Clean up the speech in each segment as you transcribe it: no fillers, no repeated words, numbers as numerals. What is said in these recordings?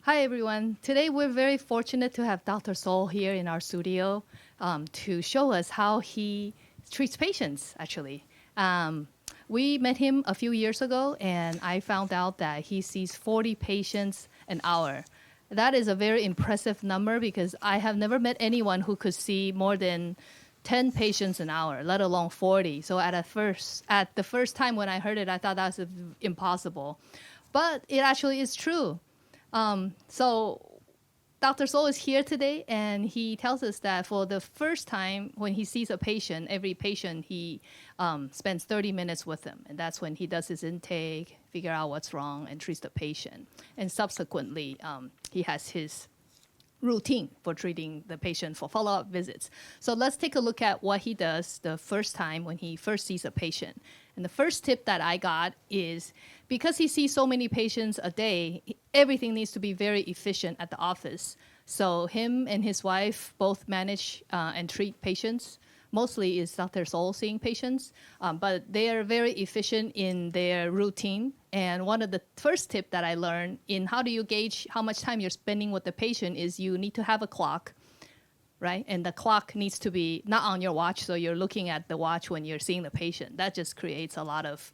Hi, everyone. Today, we're very fortunate to have Dr. Sol here in our studio to show us how he treats patients, actually. We met him a few years ago, and I found out that he sees 40 patients an hour. That is a very impressive number because I have never met anyone who could see more than 10 patients an hour, let alone 40. So at the first time when I heard it, I thought that was impossible. But it actually is true. So Dr. Sol is here today, and he tells us that for the first time when he sees a patient, every patient, he spends 30 minutes with them. And that's when he does his intake, figure out what's wrong, and treats the patient. And subsequently, he has his routine for treating the patient for follow-up visits. So let's take a look at what he does the first time when he first sees a patient. And the first tip that I got is because he sees so many patients a day, everything needs to be very efficient at the office. So him and his wife both manage and treat patients. Mostly is Dr. Sol seeing patients, but they are very efficient in their routine. And one of the first tip that I learned in how do you gauge how much time you're spending with the patient is you need to have a clock, right? And the clock needs to be not on your watch, so you're looking at the watch when you're seeing the patient. That just creates a lot of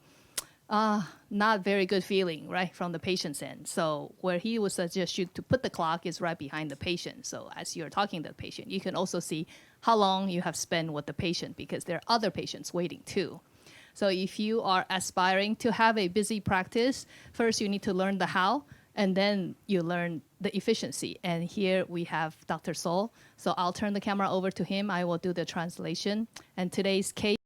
not very good feeling, right, from the patient's end. So where he would suggest you to put the clock is right behind the patient. So as you're talking to the patient, you can also see how long you have spent with the patient because there are other patients waiting too. So if you are aspiring to have a busy practice, first you need to learn the how, and then you learn the efficiency. And here we have Dr. Sol. So I'll turn the camera over to him. I will do the translation. And today's case